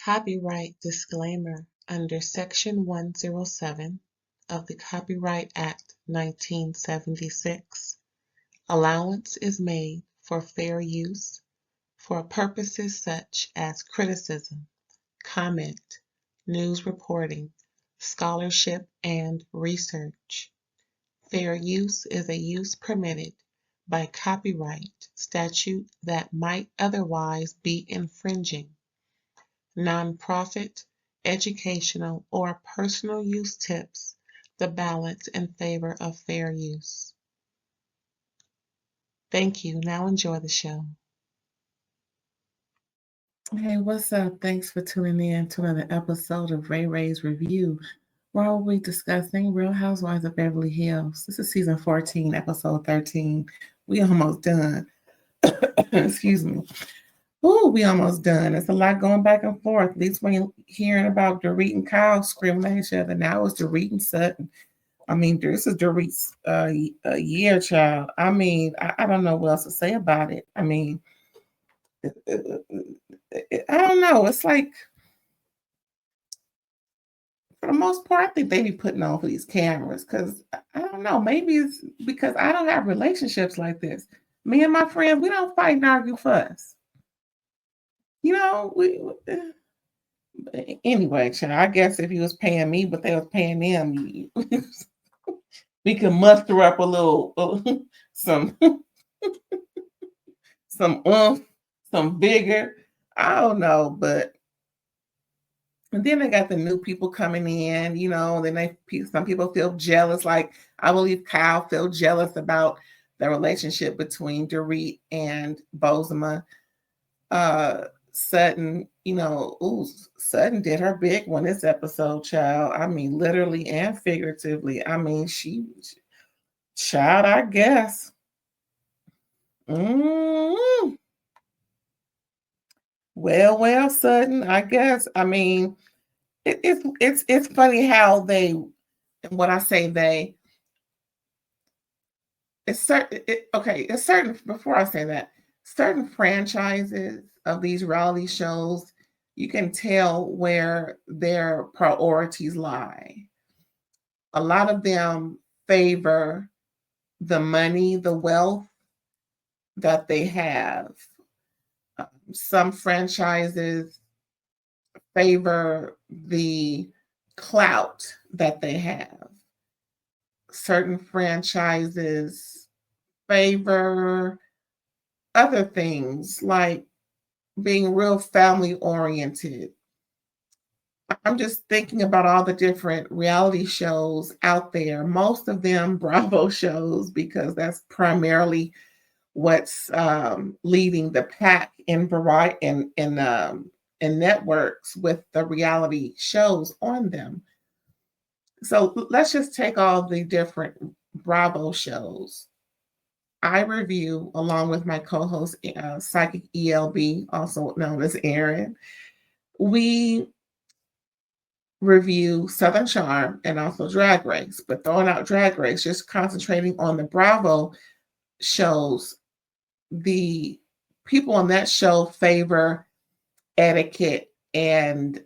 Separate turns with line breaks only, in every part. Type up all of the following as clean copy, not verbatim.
Copyright disclaimer under Section 107 of the Copyright Act 1976. Allowance is made for fair use for purposes such as criticism, comment, news reporting, scholarship, and research. Fair use is a use permitted by copyright statute that might otherwise be infringing. Nonprofit, educational, or personal use tips the balance in favor of fair use. Thank you. Now enjoy the show.
Hey, what's up? Thanks for tuning in to another episode of RAERAEs Review, where we'll be discussing Real Housewives of Beverly Hills. This is season 14, episode 13. We almost done. Excuse me. Ooh, we almost done. It's a lot going back and forth. At least when you're hearing about Dorit and Kyle screaming at each other, now it's Dorit and Sutton. I mean, this is Dorit's a year child. I mean, I don't know what else to say about it. I mean, I don't know. It's like, for the most part, I think they be putting on for these cameras because I don't know. Maybe it's because I don't have relationships like this. Me and my friends, we don't fight and argue fuss. You know, anyway, child, I guess if he was paying me, but they was paying them, we could muster up a little some some vigor. I don't know, but and then they got the new people coming in, you know. Then some people feel jealous. Like I believe Kyle felt jealous about the relationship between Dorit and Bozoma. Sutton, you know, Sutton did her big one this episode, child. I mean, literally and figuratively. I mean, child, I guess. Well, Sutton, I guess. I mean, it's funny how they, and what I say they, it's certain. It's certain. Before I say that, certain franchises of these reality shows, you can tell where their priorities lie. A lot of them favor the money, the wealth that they have. Some franchises favor the clout that they have. Certain franchises favor other things like being real family oriented. I'm just thinking about all the different reality shows out there, most of them Bravo shows, because that's primarily what's leading the pack in variety in networks with the reality shows on them. So let's just take all the different Bravo shows. I review, along with my co-host, Psychic ELB, also known as Aaron. We review Southern Charm and also Drag Race, but throwing out Drag Race, just concentrating on the Bravo shows. The people on that show favor etiquette and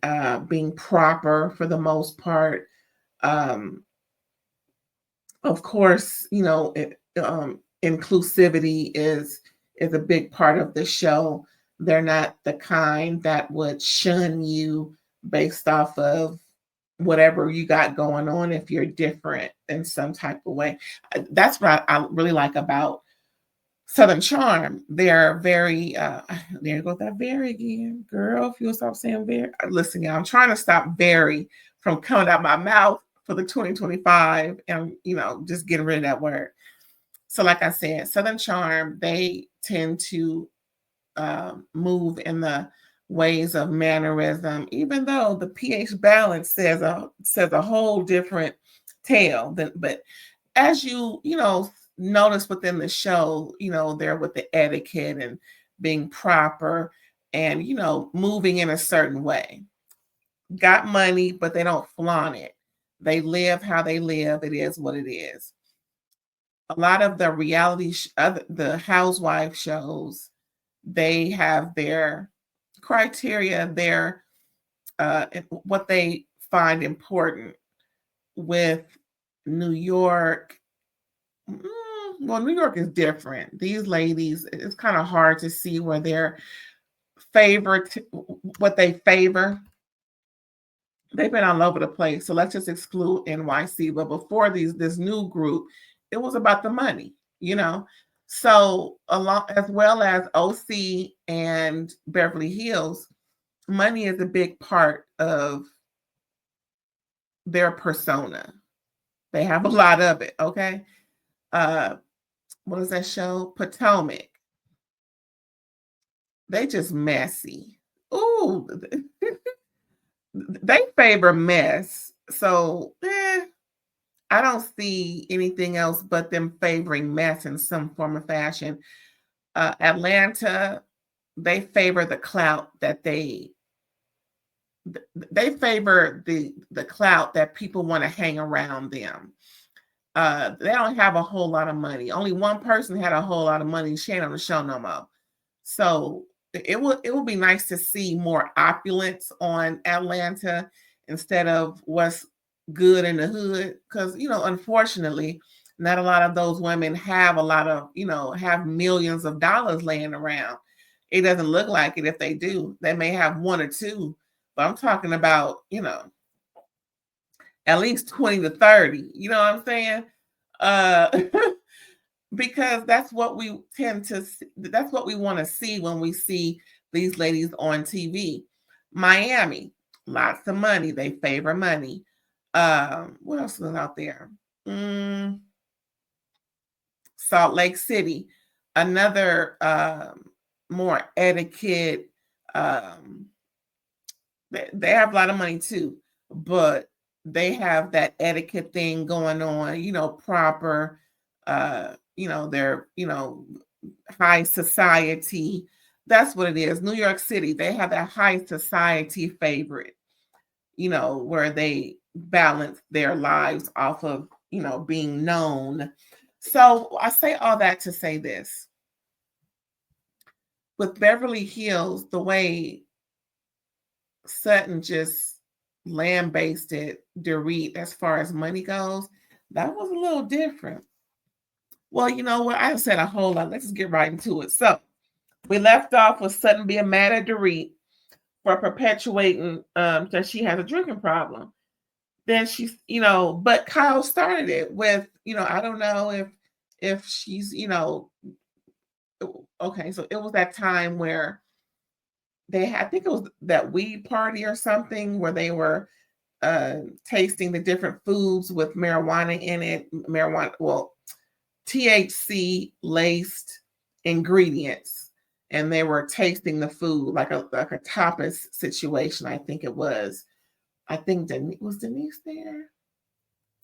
being proper for the most part. Of course, you know, inclusivity is a big part of the show. They're not the kind that would shun you based off of whatever you got going on if you're different in some type of way. That's what I really like about Southern Charm. They're very, there goes that very again. Girl, if you'll stop saying very. Listen, I'm trying to stop very from coming out my mouth for the 2025 and, you know, just getting rid of that word. So like I said, Southern Charm, they tend to move in the ways of mannerism, even though the pH balance says a whole different tale. But as you know, notice within the show, you know, they're with the etiquette and being proper and, you know, moving in a certain way. Got money, but they don't flaunt it. They live how they live. It is what it is. A lot of the reality, the housewife shows, they have their criteria, their what they find important with New York. Well, New York is different. These ladies, it's kind of hard to see where their what they favor. They've been all over the place. So let's just exclude NYC. But before this new group, it was about the money, you know. So along as well as OC and Beverly Hills, money is a big part of their persona. They have a lot of it. Okay. What is that show? Potomac. They just messy. Ooh, they favor mess. So I don't see anything else but them favoring mess in some form or fashion. Atlanta, they favor the clout that they favor the clout that people want to hang around them. They don't have a whole lot of money. Only one person had a whole lot of money. She ain't on the show no more. So it will be nice to see more opulence on Atlanta instead of what's good in the hood. Because, unfortunately, not a lot of those women have a lot of, have millions of dollars laying around. It doesn't look like it if they do. They may have one or two, but I'm talking about, at least 20 to 30. You know what I'm saying? Because that's what we tend to see, that's what we want to see when we see these ladies on TV. Miami, lots of money. They favor money. What else was out there? Salt Lake City, another more etiquette. They have a lot of money too, but they have that etiquette thing going on, proper, they're, high society. That's what it is. New York City, they have that high society favorite, where they balance their lives off of, being known. So I say all that to say this. With Beverly Hills, the way Sutton just lambasted Dorit as far as money goes, that was a little different. Well, you know what? I said a whole lot. Let's just get right into it. So we left off with Sutton being mad at Dorit for perpetuating that she has a drinking problem. Then she's, but Kyle started it with, I don't know if she's, okay, so it was that time where they had, I think it was that weed party or something where they were tasting the different foods with marijuana in it. THC laced ingredients, and they were tasting the food like a tapas situation. I think it was. I think was Denise there.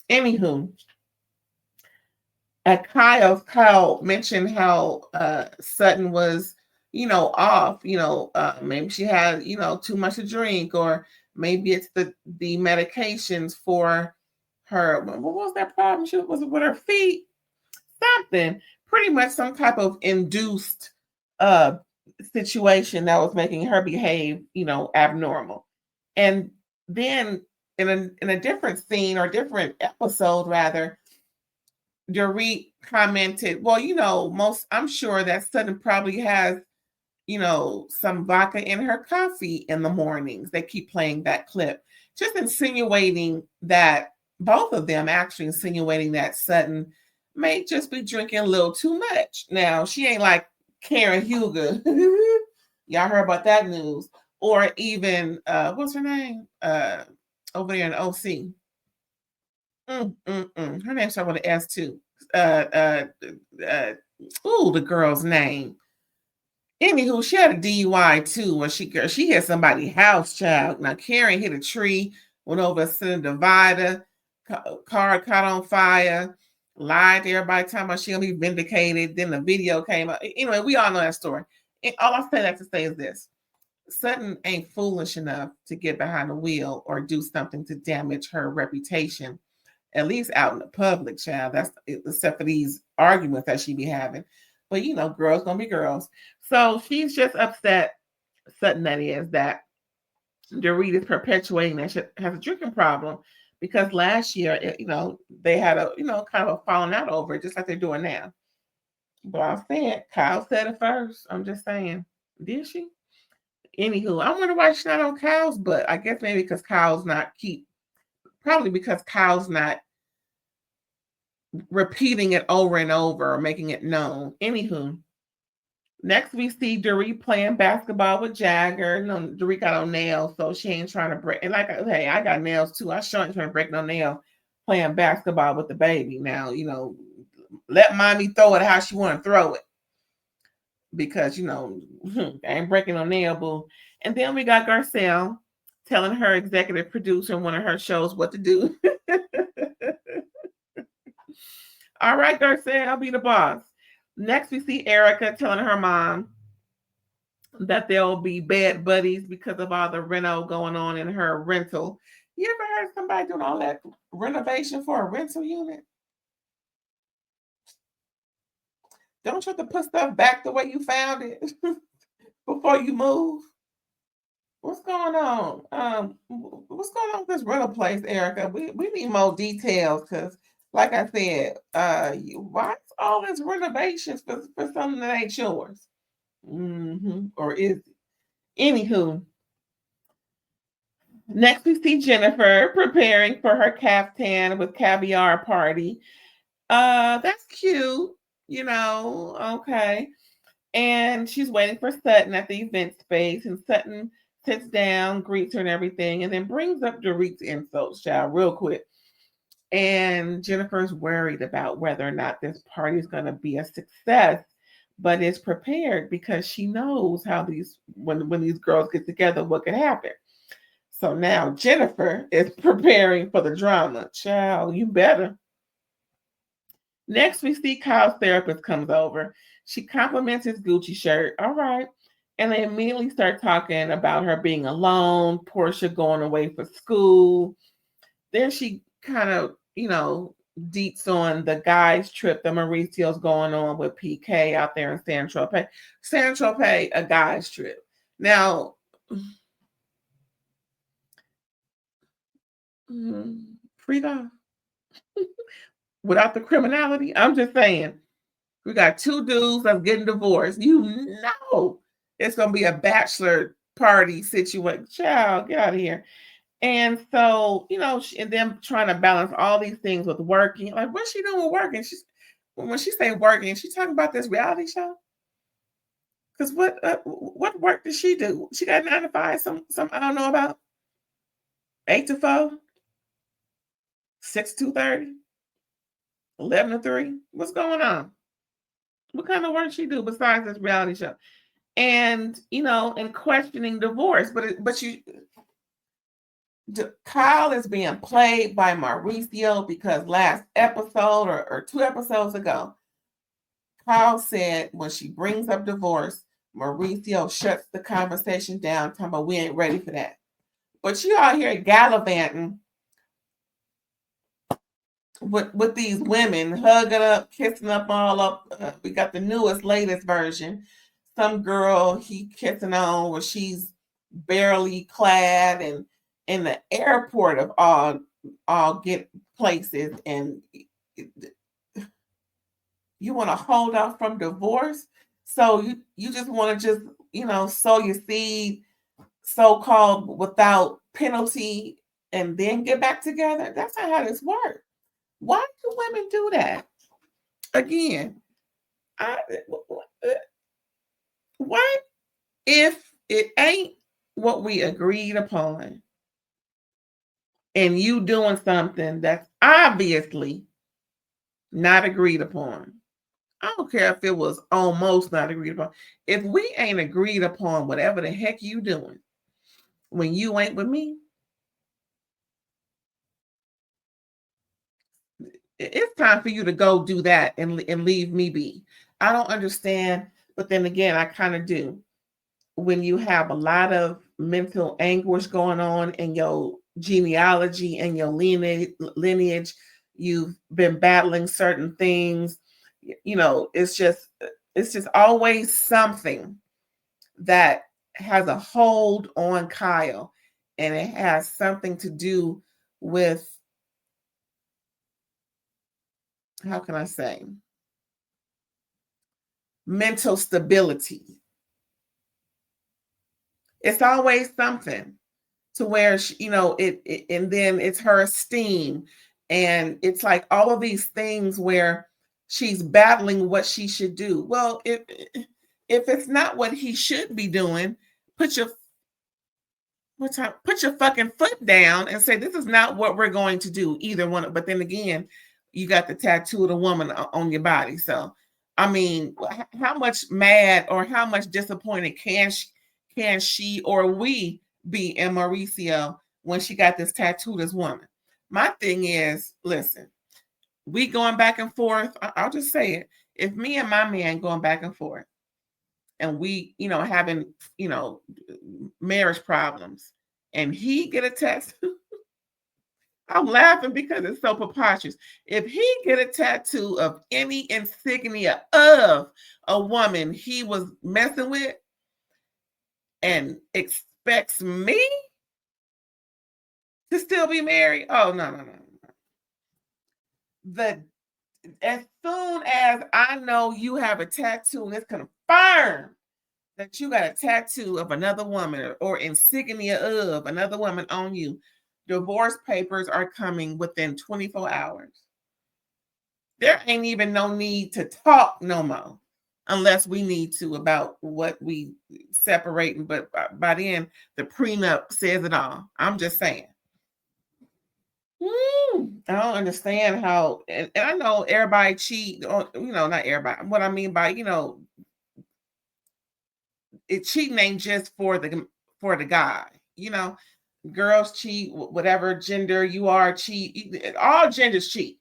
Anywho, Kyle mentioned how Sutton was, off. Maybe she had, too much to drink, or maybe it's the medications for her. What was that problem? Was it with her feet? Something, pretty much some type of induced situation that was making her behave, abnormal. And then in a different scene or different episode, rather, Dorit commented, well, I'm sure that Sutton probably has, some vodka in her coffee in the mornings. They keep playing that clip, just insinuating that both of them actually insinuating that Sutton may just be drinking a little too much. Now, she ain't like Karen Huger. Y'all heard about that news. Or even, what's her name? Over there in OC. Her name started with an S too. The girl's name. Anywho, she had a DUI too, where she hit somebody's house, child. Now, Karen hit a tree, went over a center divider, car caught on fire, lied to everybody, talking about she gonna be vindicated. Then the video came out. Anyway, we all know that story. And all I say that to say is this: Sutton ain't foolish enough to get behind the wheel or do something to damage her reputation, at least out in the public, child. That's except for these arguments that she be having. But girls gonna be girls. So she's just upset, Sutton, that is, that Dorit is perpetuating that she has a drinking problem because last year, they had a, kind of a falling out over it, just like they're doing now. But I said, Kyle said it first. I'm just saying. Did she? Anywho, I wonder why she's not on Kyle's, but I guess maybe because Kyle's not probably because Kyle's not repeating it over and over or making it known. Anywho, next we see Dorit playing basketball with Jagger. No, Dorit got on nails, so she ain't trying to break. And hey, I got nails too. I sure ain't trying to break no nail playing basketball with the baby. Now, let mommy throw it how she want to throw it. Because, I ain't breaking no nail, boo. And then we got Garcelle telling her executive producer in one of her shows what to do. All right, Garcelle, I'll be the boss. Next, we see Erica telling her mom that they'll be bad buddies because of all the reno going on in her rental. You ever heard somebody doing all that renovation for a rental unit? Don't you have to put stuff back the way you found it before you move? What's going on? What's going on with this rental place, Erica? We need more details because, like I said, why all this renovations for something that ain't yours? Or is it? Anywho, next we see Jennifer preparing for her caftan with caviar party. That's cute, okay. And she's waiting for Sutton at the event space, and Sutton sits down, greets her and everything, and then brings up Dorit's insults, child, real quick. And Jennifer's worried about whether or not this party is going to be a success, but is prepared because she knows how when these girls get together, what could happen. So now Jennifer is preparing for the drama. Child, you better. Next, we see Kyle's therapist comes over. She compliments his Gucci shirt. All right. And they immediately start talking about her being alone, Portia going away for school. Then she kind of, deets on the guys' trip that Mauricio's going on with PK out there in San Tropez. San Tropez, a guys' trip. Now, Frida, without the criminality, I'm just saying, we got two dudes that's getting divorced. It's going to be a bachelor party situation. Child, get out of here. And so, and then trying to balance all these things with working. Like, what's she doing with working? When she say working, she talking about this reality show? Because what work does she do? She got 9 to 5, some I don't know about. 8 to 4, 6 to 2:30, 11 to 3. What's going on? What kind of work she do besides this reality show? And and questioning divorce, Kyle is being played by Mauricio because last episode or 2 episodes ago, Kyle said when she brings up divorce, Mauricio shuts the conversation down, talking about we ain't ready for that. But you out here gallivanting with these women, hugging up, kissing up, all up. We got the latest version. Some girl he kissing on where she's barely clad and in the airport of all get places, and you want to hold off from divorce. So you just want to sow your seed so-called without penalty and then get back together. That's not how this works. Why do women do that? Again, what if it ain't what we agreed upon and you doing something that's obviously not agreed upon? I don't care if it was almost not agreed upon. If we ain't agreed upon whatever the heck you doing when you ain't with me, it's time for you to go do that and leave me be. I don't understand, but then again, I kind of do. When you have a lot of mental anguish going on in your genealogy and your lineage, you've been battling certain things, it's just always something that has a hold on Kyle. and it has something to do with, how can I say, mental stability. It's always something to where she, and then it's her esteem, and it's like all of these things where she's battling what she should do. Well, if it's not what he should be doing, put your fucking foot down and say, this is not what we're going to do, either one. But then again, you got the tattoo of the woman on your body. So, I mean, how much mad or how much disappointed can she or we be in Mauricio when she got this tattoo, this woman? My thing is, listen, we going back and forth. I'll just say it. If me and my man going back and forth, and we, having, marriage problems, and he get a tattoo, I'm laughing because it's so preposterous. If he get a tattoo of any insignia of a woman he was messing with and expects me to still be married, oh, no. As soon as I know you have a tattoo and it's confirmed that you got a tattoo of another woman or insignia of another woman on you, divorce papers are coming within 24 hours. There ain't even no need to talk no more, unless we need to about what we separating. But by then, the prenup says it all. I'm just saying. I don't understand how, and I know everybody cheat, or, not everybody. What I mean by, cheating ain't just for the guy. Girls cheat, whatever gender you are, cheat. All genders cheat,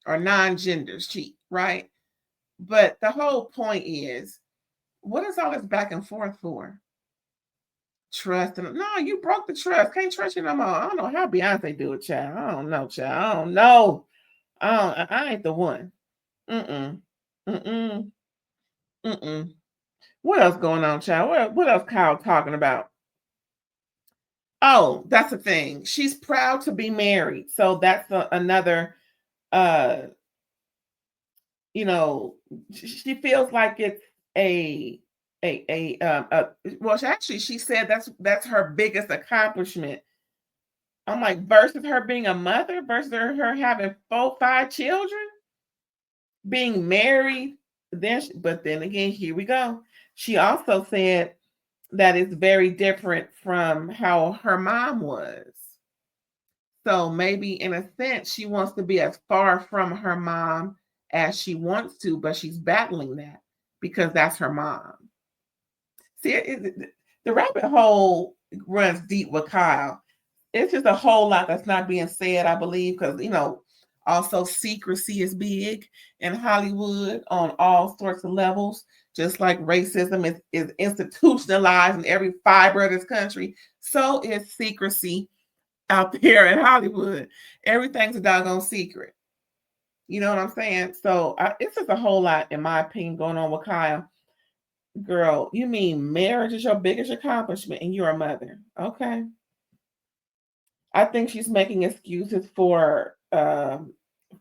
or non-genders cheat, right? But the whole point is, what is all this back and forth for? Trust. No, you broke the trust. Can't trust you no more. I don't know how Beyonce do it, child. I don't know, child. I don't know. I ain't the one. Mm-mm. Mm-mm. Mm-mm. What else going on, child? What else Kyle talking about? Oh, that's the thing. She's proud to be married. So that's another, uh, she feels like it's well, she said that's her biggest accomplishment. I'm like, versus her being a mother, versus her having 4-5 children, being married. But then again, here we go. She also said that it's very different from how her mom was. So maybe in a sense, she wants to be as far from her mom as she wants to, but she's battling that because that's her mom. See, the rabbit hole runs deep with Kyle. It's just a whole lot that's not being said, I believe, because, also secrecy is big in Hollywood on all sorts of levels, just like racism is institutionalized in every fiber of this country. So is secrecy out there in Hollywood. Everything's a doggone secret. You know what I'm saying? So it's just a whole lot, in my opinion, going on with Kyle. Girl, you mean marriage is your biggest accomplishment and you're a mother. Okay. I think she's making excuses for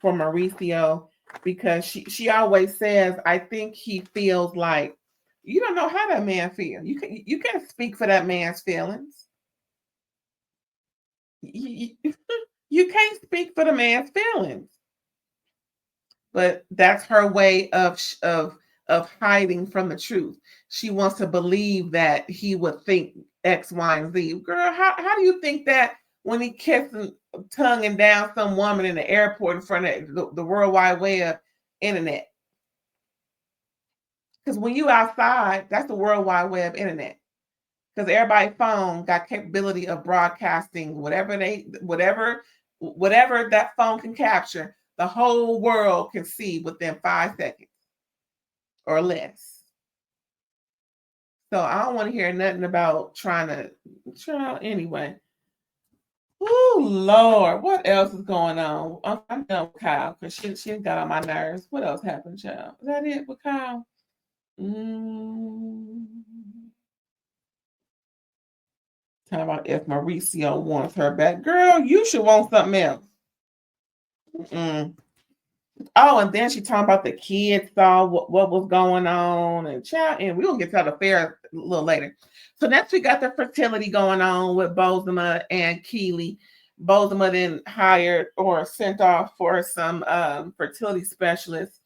Mauricio, because she always says, I think he feels like, you don't know how that man feels. You can't speak for that man's feelings. You can't speak for the man's feelings. But that's her way of hiding from the truth. She wants to believe that he would think X, Y, and Z. Girl, how do you think that when he kissing, tonguing down some woman in the airport in front of the World Wide Web internet? Because when you outside, that's the World Wide Web internet. Because everybody's phone got capability of broadcasting whatever that phone can capture. The whole world can see within 5 seconds or less. So I don't want to hear nothing about trying anyway. Oh Lord, what else is going on? I'm done with Kyle because she got on my nerves. What else happened, child? Is that it with Kyle? Talking about if Mauricio wants her back. Girl, you should want something else. Oh, and then she talking about the kids saw what was going on and child, and we're gonna get to the fair a little later. So next we got the fertility going on with Bozoma and Keely. Bozoma then hired or sent off for some fertility specialists.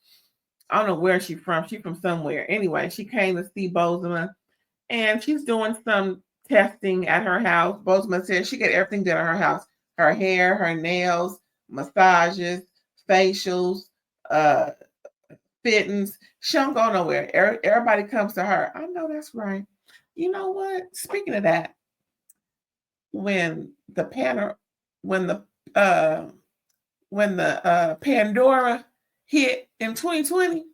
I don't know where she's from. She's from somewhere. Anyway, she came to see Bozoma and she's doing some testing at her house. Bozoma says she get everything done at her house. Her hair, her nails, massages, facials, fittings. She don't go nowhere. Everybody comes to her. I know that's right. You know what? Speaking of that, when the Pandora hit in 2020,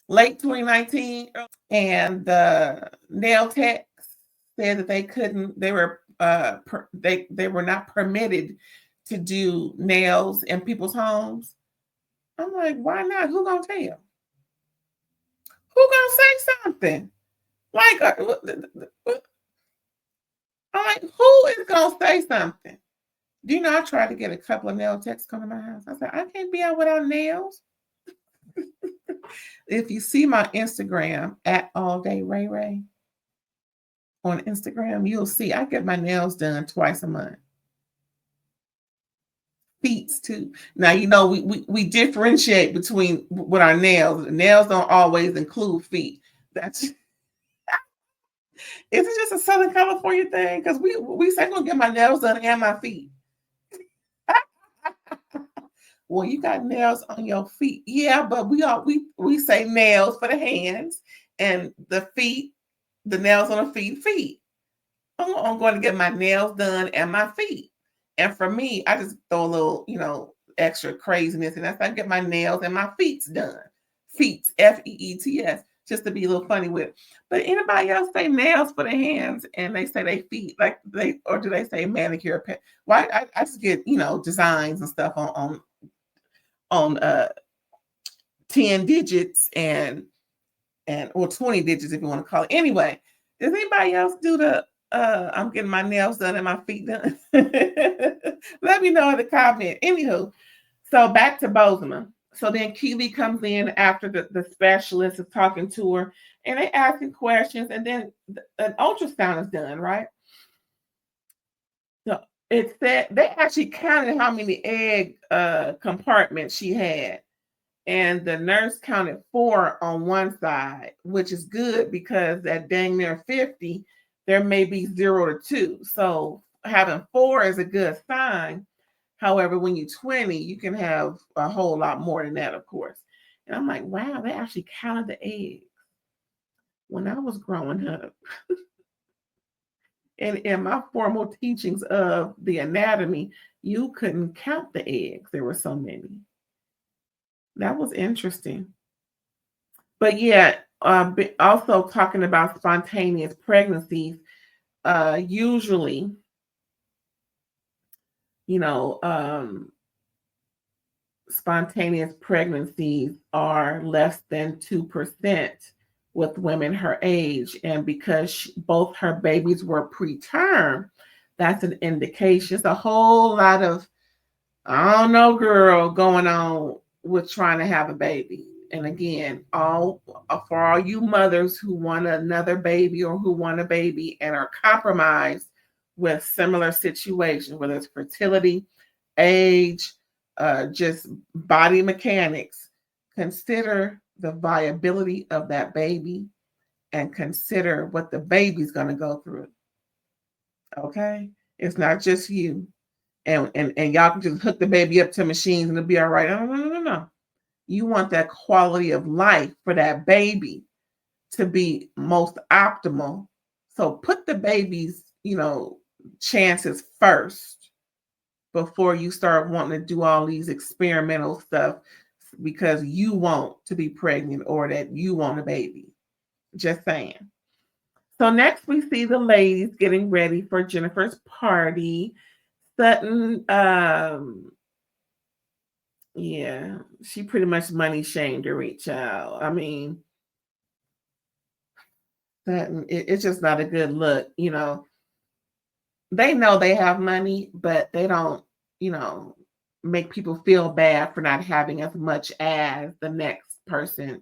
late 2019, and the nail techs said that they were not permitted to do nails in people's homes. I'm like, why not? Who gonna tell? Who gonna say something? Like, I'm like, who is gonna say something? Do you know I tried to get a couple of nail techs come to my house? I said, I can't be out without nails. If you see my Instagram at All Day Ray Ray on Instagram, you'll see I get my nails done twice a month. Feet too. Now you know we differentiate between with our nails. Nails don't always include feet. That's is it just a Southern California thing? Because we say I'm gonna get my nails done and my feet. Well, you got nails on your feet. Yeah, but we say nails for the hands and the feet, the nails on the feet. I'm going to get my nails done and my feet. And for me, I just throw a little, extra craziness, and that's I get my nails and my feet done. Feet, Feets, just to be a little funny with. But anybody else say nails for the hands, and they say they feet, like or do they say manicure? Well, I just get designs and stuff on 10 digits and or 20 digits if you want to call it. Anyway, does anybody else do the I'm getting my nails done and my feet done? Let me know in the comment. Anywho, so back to Bozoma. So then Keely comes in after the specialist is talking to her and they asking questions, and then an ultrasound is done, right? So it said they actually counted how many egg compartments she had. And the nurse counted 4 on one side, which is good because at dang near 50, there may be 0 to 2. So having 4 is a good sign. However, when you're 20, you can have a whole lot more than that, of course. And I'm like, wow, they actually counted the eggs. When I was growing up, and in my formal teachings of the anatomy, you couldn't count the eggs. There were so many. That was interesting. But yeah, also talking about spontaneous pregnancies, usually, spontaneous pregnancies are less than 2% with women her age. And because both her babies were preterm, that's an indication. It's a whole lot of, I don't know, girl, going on with trying to have a baby. And again, for all you mothers who want another baby or who want a baby and are compromised with similar situations, whether it's fertility, age, just body mechanics, consider the viability of that baby and consider what the baby's going to go through. Okay? It's not just you. And y'all can just hook the baby up to machines and it'll be all right. No. You want that quality of life for that baby to be most optimal. So put the baby's, chances first before you start wanting to do all these experimental stuff because you want to be pregnant or that you want a baby. Just saying. So next we see the ladies getting ready for Jennifer's party. Sutton, yeah, she pretty much money shamed Dorit, child. I mean, Sutton, it's just not a good look, they know they have money, but they don't, make people feel bad for not having as much as the next person.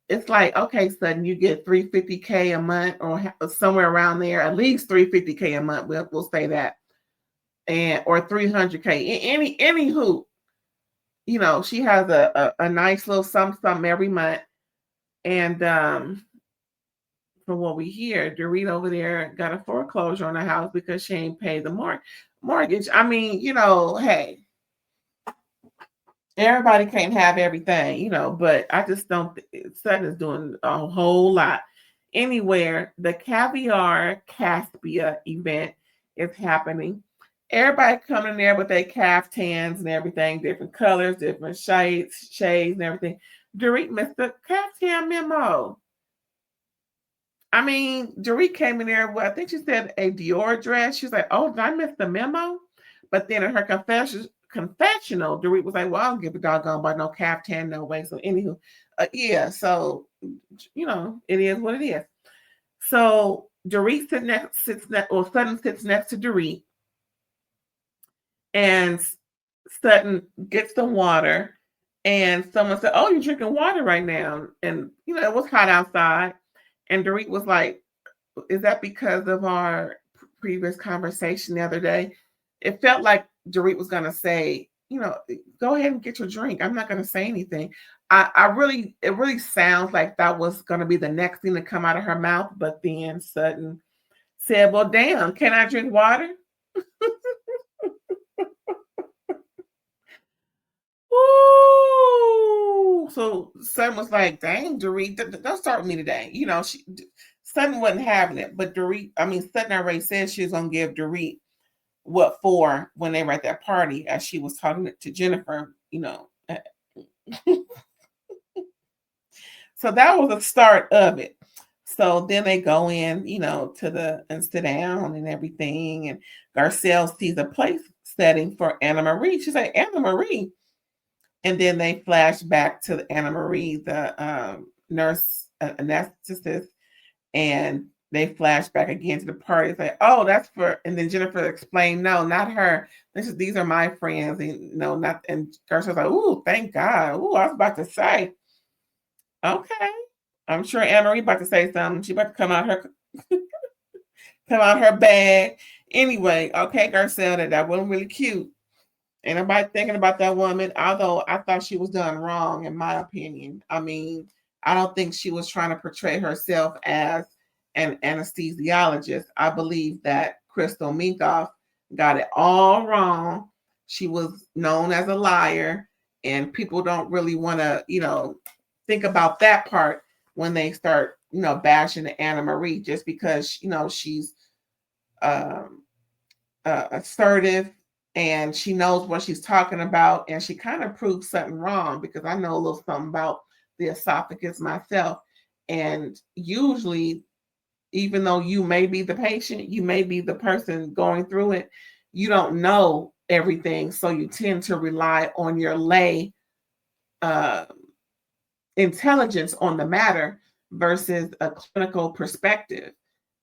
It's like, okay, Sutton, you get $350K a month or somewhere around there, at least $350K a month. We'll say that, or $300K. Anywho, she has a nice little something every month, and from what we hear, Dorit over there got a foreclosure on the house because she ain't paid the mortgage. I mean, hey, everybody can't have everything, but I just don't. Sutton is doing a whole lot. Anywhere, the Caviar Caspia event is happening. Everybody coming there with their caftans and everything, different colors, different shades, and everything. Dorit missed the caftan memo. I mean, Dorit came in there, I think she said a Dior dress. She was like, oh, did I miss the memo? But then in her confessional, Dorit was like, well, I don't give a doggone about no caftan, no way. So anywho, yeah, so, it is what it is. So Dorit Sutton sits next to Dorit, and Sutton gets the water, and someone said, oh, you're drinking water right now. And, it was hot outside. And Dorit was like, is that because of our previous conversation the other day? It felt like Dorit was going to say, go ahead and get your drink. I'm not going to say anything. It really sounds like that was going to be the next thing to come out of her mouth. But then Sutton said, well, damn, can I drink water? Ooh. So Sutton was like, dang, Dorit, don't start with me today. Sutton wasn't having it, but Sutton already said she was going to give Dorit what for when they were at that party, as she was talking to Jennifer, So that was the start of it. So then they go in, and sit down and everything. And Garcelle sees a place setting for Anna Marie. She's like, Anna Marie. And then they flash back to Anna Marie, the nurse anesthetist, and they flash back again to the party. It's like, oh, that's for, and then Jennifer explained, no, not her. These are my friends, and not. And Garcelle's like, ooh, thank God. Ooh, I was about to say, okay, I'm sure Anna Marie about to say something. She about to come out her bag. Anyway, okay, Garcelle, that wasn't really cute. Ain't nobody thinking about that woman, although I thought she was done wrong, in my opinion. I mean, I don't think she was trying to portray herself as an anesthesiologist. I believe that Crystal Minkoff got it all wrong. She was known as a liar, and people don't really want to, think about that part when they start, bashing Anna Marie just because, she's assertive and she knows what she's talking about, and she kind of proved something wrong, because I know a little something about the esophagus myself. And usually, even though you may be the patient, you may be the person going through it, you don't know everything. So you tend to rely on your lay intelligence on the matter versus a clinical perspective.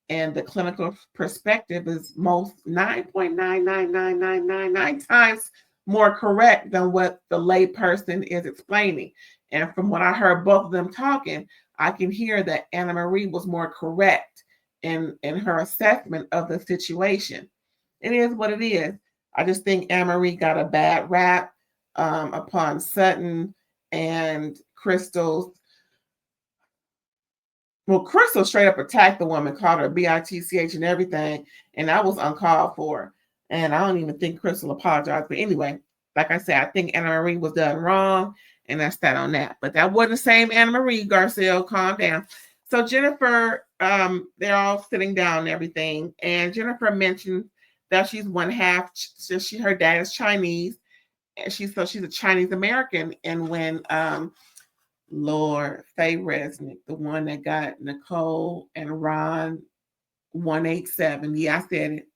And the clinical perspective is most 9.99999 times more correct than what the lay person is explaining. And from what I heard both of them talking, I can hear that Anna Marie was more correct in her assessment of the situation. It is what it is. I just think Anna Marie got a bad rap upon Sutton and Crystal's. Well, Crystal straight up attacked the woman, called her bitch and everything, and that was uncalled for. And I don't even think Crystal apologized. But anyway, like I said, I think Anna Marie was done wrong, and that's that on that. But that wasn't the same Anna Marie. Garcelle, calm down. So Jennifer, they're all sitting down and everything, and Jennifer mentioned that she's one half. Her dad is Chinese, and she's a Chinese American. And when Lord Faye Resnick, the one that got Nicole and Ron 187. Yeah, I said it.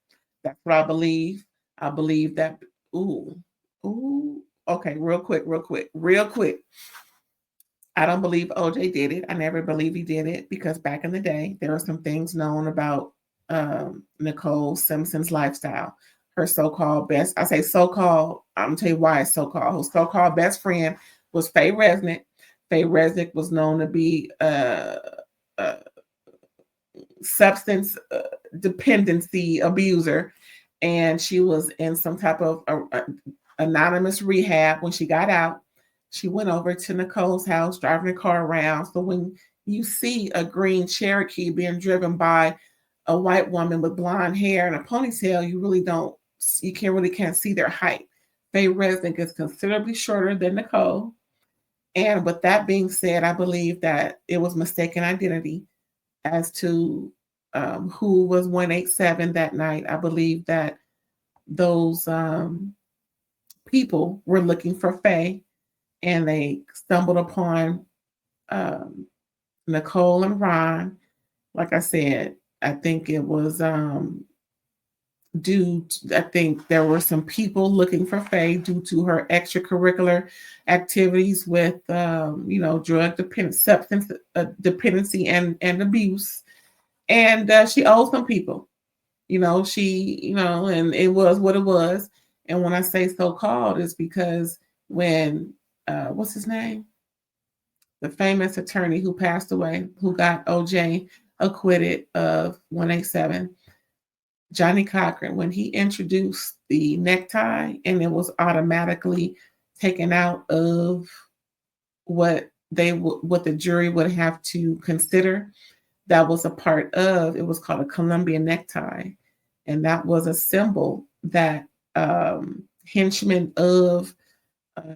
That's what I believe. I believe that. Ooh. Okay, real quick. I don't believe OJ did it. I never believed he did it, because back in the day, there were some things known about Nicole Simpson's lifestyle. Her so-called best, I say so-called, I'm gonna tell you why it's so-called. Her so-called best friend was Faye Resnick. Faye Resnick was known to be a substance dependency abuser, and she was in some type of anonymous rehab. When she got out, she went over to Nicole's house, driving the car around. So when you see a green Cherokee being driven by a white woman with blonde hair and a ponytail, you can't see their height. Faye Resnick is considerably shorter than Nicole. And with that being said, I believe that it was mistaken identity as to who was 187 that night. I believe that those people were looking for Faye, and they stumbled upon Nicole and Ron. Like I said, I think it was I think there were some people looking for Faye due to her extracurricular activities with, drug dependence, substance dependency and abuse. And she owed some people, and it was what it was. And when I say so-called, it's because when, what's his name? The famous attorney who passed away, who got OJ acquitted of 187, Johnny Cochran, when he introduced the necktie and it was automatically taken out of what the jury would have to consider, that was a part of, it was called a Colombian necktie. And that was a symbol that henchmen of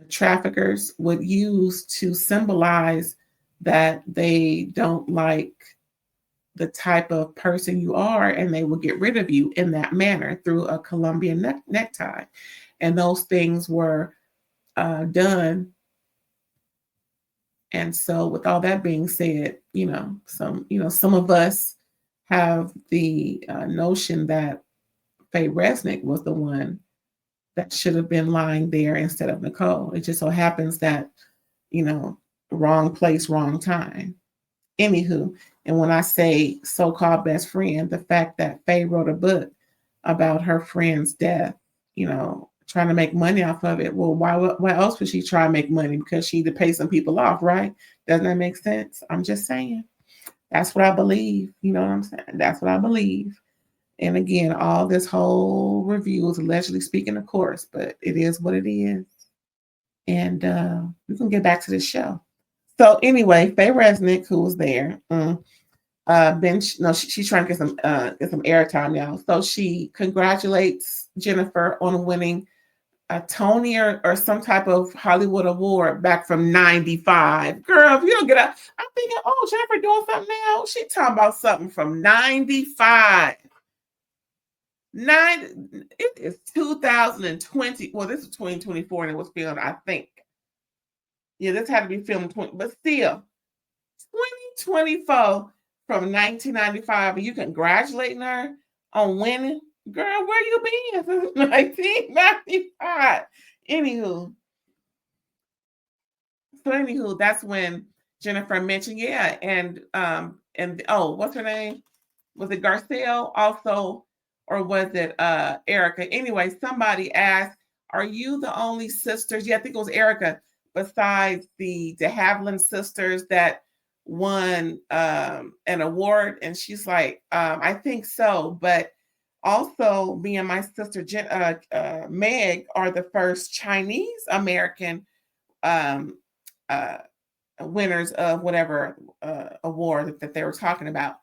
traffickers would use to symbolize that they don't like the type of person you are, and they will get rid of you in that manner through a Colombian necktie. And those things were done. And so with all that being said, some of us have the notion that Faye Resnick was the one that should have been lying there instead of Nicole. It just so happens that, wrong place, wrong time. Anywho, and when I say so-called best friend, the fact that Faye wrote a book about her friend's death, trying to make money off of it. Well, why else would she try to make money? Because she need to pay some people off, right? Doesn't that make sense? I'm just saying. That's what I believe. You know what I'm saying? That's what I believe. And again, all this whole review is allegedly speaking, of course, but it is what it is. And we can get back to the show. So anyway, Faye Resnick, who was there, she's trying to get some airtime now. So she congratulates Jennifer on winning a Tony or some type of Hollywood award back from 95. Girl, if you don't get up, I'm thinking, oh, Jennifer doing something now. She talking about something from 95. It is 2020. Well, this is 2024 and it was filmed, I think. Yeah, this had to be filmed 20, but still, 2024 from 1995. Are you congratulating her on winning? Girl, where you been since 1995? Anywho, that's when Jennifer mentioned, and what's her name? Was it Garcelle also, or was it Erica? Anyway, somebody asked, "Are you the only sisters?" Yeah, I think it was Erica, besides the de Havilland sisters that won an award. And she's like, I think so, but also me and my sister Meg are the first Chinese American winners of whatever award that they were talking about.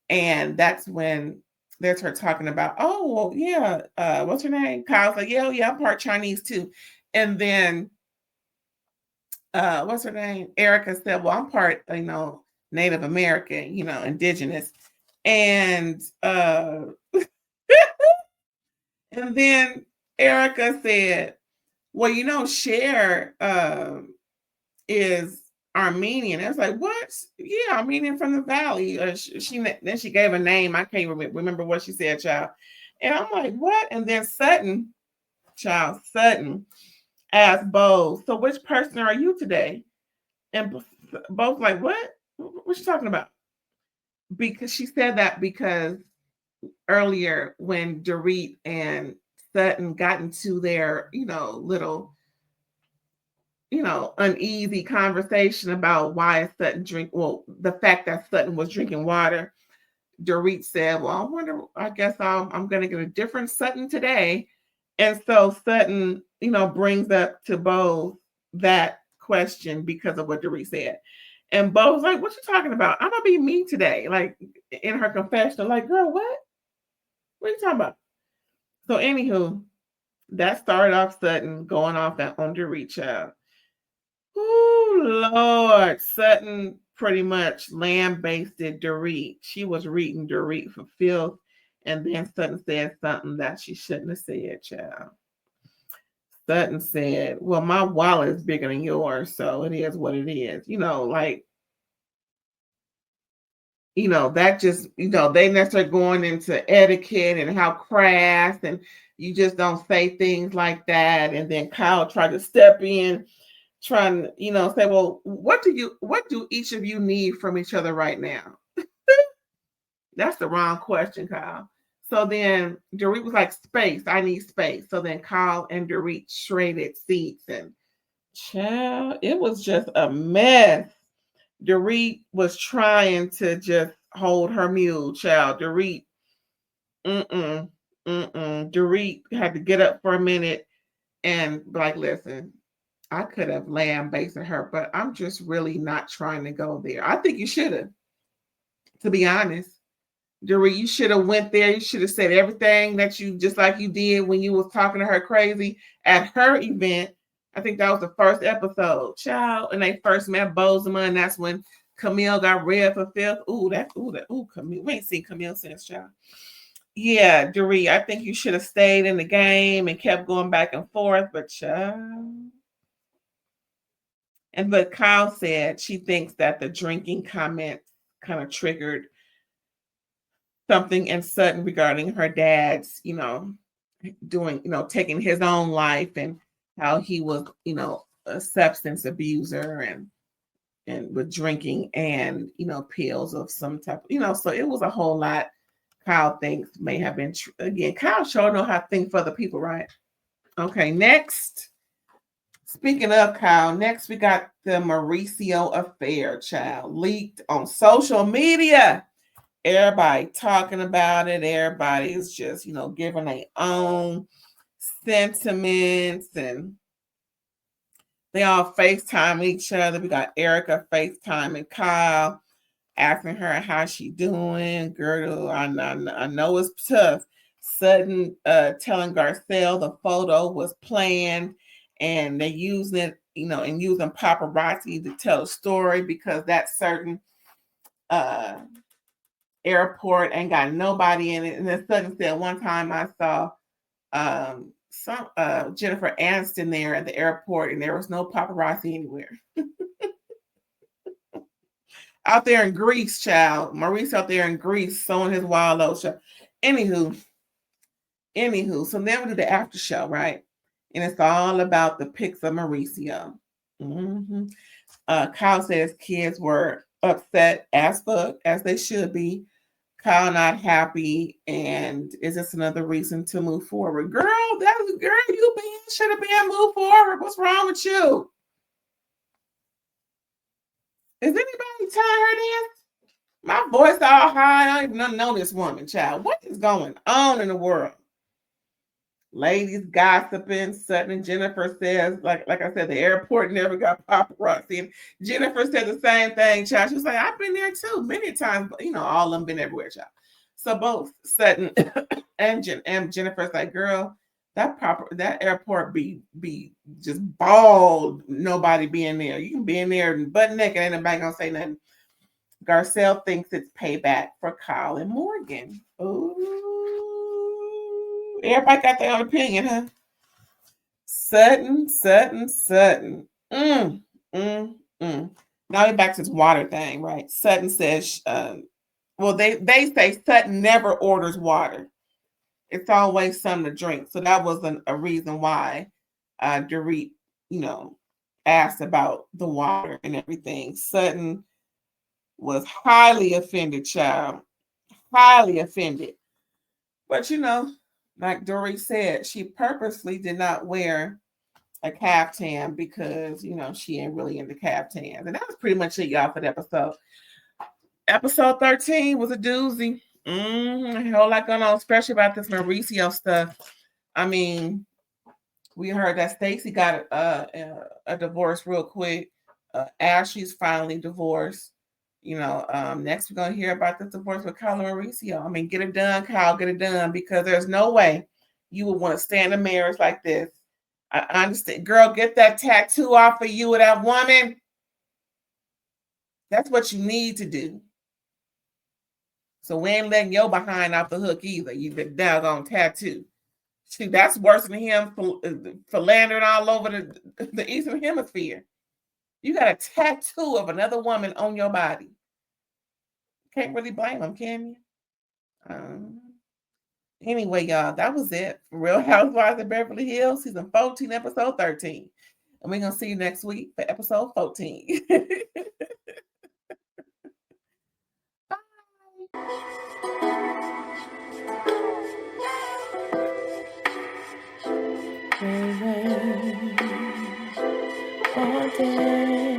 And that's when there's her talking about, oh, well, yeah, what's her name? Kyle's like, yeah, I'm part Chinese too. And then what's her name? Erica said, well, I'm part, Native American, indigenous. And and then Erica said, well, Cher is Armenian. I was like, what? Yeah, Armenian from the Valley. Then she gave a name. I can't remember what she said, child. And I'm like, what? And then Sutton asked Bo, so which person are you today? And both like, what? What you talking about? Because she said that because earlier when Dorit and Sutton got into their, little, uneasy conversation about why Sutton the fact that Sutton was drinking water. Dorit said, well, I guess I'm going to get a different Sutton today. And so Sutton, brings up to Bo that question because of what Dorit said. And Bo was like, what you talking about? I'm going to be me today. Like in her confessional, like, girl, what? What are you talking about? So anywho, that started off Sutton going off that on Dorit child. Oh, Lord. Sutton pretty much lambasted Dorit. She was reading Dorit for filth. And then Sutton said something that she shouldn't have said, child. Sutton said, well, my wallet is bigger than yours, so it is what it is. That just, they necessarily going into etiquette and how crass, and you just don't say things like that. And then Kyle tried to step in, trying to, say, well, what do each of you need from each other right now? That's the wrong question, Kyle. So then Dorit was like, space, I need space. So then Kyle and Dorit traded seats, and child, it was just a mess. Dorit was trying to just hold her mule, child. Dorit, Dorit had to get up for a minute and be like, listen, I could have lambasted her, but I'm just really not trying to go there. I think you should have, to be honest. Dorit, you should have went there. You should have said everything that you, just like you did when you was talking to her crazy at her event. I think that was the first episode, child, and they first met Bozoma, and that's when Camille got read for filth. Camille. We ain't seen Camille since, child. Yeah, Dorit, I think you should have stayed in the game and kept going back and forth, but child. But Kyle said she thinks that the drinking comment kind of triggered something in Sutton regarding her dad's, doing, taking his own life, and how he was, a substance abuser and with drinking and, pills of some type, so it was a whole lot. Kyle thinks may have been, again, Kyle sure know how to think for other people, right? Okay, next. Speaking of Kyle, next we got the Mauricio affair, child, leaked on social media. Everybody talking about it. Everybody is just, giving their own sentiments, and they all FaceTime each other. We got Erica FaceTiming Kyle, asking her how she doing. Girl, I know it's tough. Sutton telling Garcelle the photo was planned, and they using it, and using paparazzi to tell a story because that certain airport ain't got nobody in it. And then Sutton said, one time I saw some Jennifer Aniston there at the airport, and there was no paparazzi anywhere. Out there in Greece, child. Maurice out there in Greece sowing his wild oats. Anywho, so then we do the after show, right? And it's all about the pics of Mauricio. Kyle says kids were upset as fuck, as they should be. Kyle not happy, and is this another reason to move forward? Girl, you should have been moved forward. What's wrong with you? Is anybody telling her this? My voice all high. I don't even know this woman, child. What is going on in the world? Ladies gossiping. Sutton and Jennifer says, like I said, the airport never got paparazzi. And Jennifer said the same thing, child. She was like, I've been there too many times. But, all of them been everywhere, child. So both Sutton and Jennifer's like, girl, that airport be just bald. Nobody being there. You can be in there butt naked, ain't nobody gonna say nothing. Garcelle thinks it's payback for Kyle and Morgan. Ooh. Everybody got their own opinion, huh? Sutton. Now we're back to this water thing, right? Sutton says, they say Sutton never orders water. It's always something to drink. So that wasn't a reason why Dorit, asked about the water and everything. Sutton was highly offended, child. Highly offended. But you know, like Dorit said, she purposely did not wear a caftan because, you know, she ain't really into caftans. And that was pretty much it, y'all, for the episode. Episode 13 was a doozy. A whole lot going on, especially about this Mauricio stuff. I mean, we heard that Stacey got a divorce real quick. Ashley's finally divorced. You know, next we're gonna hear about this divorce with Kyle and Mauricio. I mean, get it done, Kyle, get it done, because there's no way you would want to stay in a marriage like this. I understand, girl. Get that tattoo off of you with that woman. That's what you need to do. So we ain't letting your behind off the hook either. You the doggone tattoo. See, that's worse than him philandering all over the Eastern Hemisphere. You got a tattoo of another woman on your body. Can't really blame him, can you? Anyway, y'all, that was it. Real Housewives of Beverly Hills, season 14, episode 13. And we're going to see you next week for episode 14. Bye.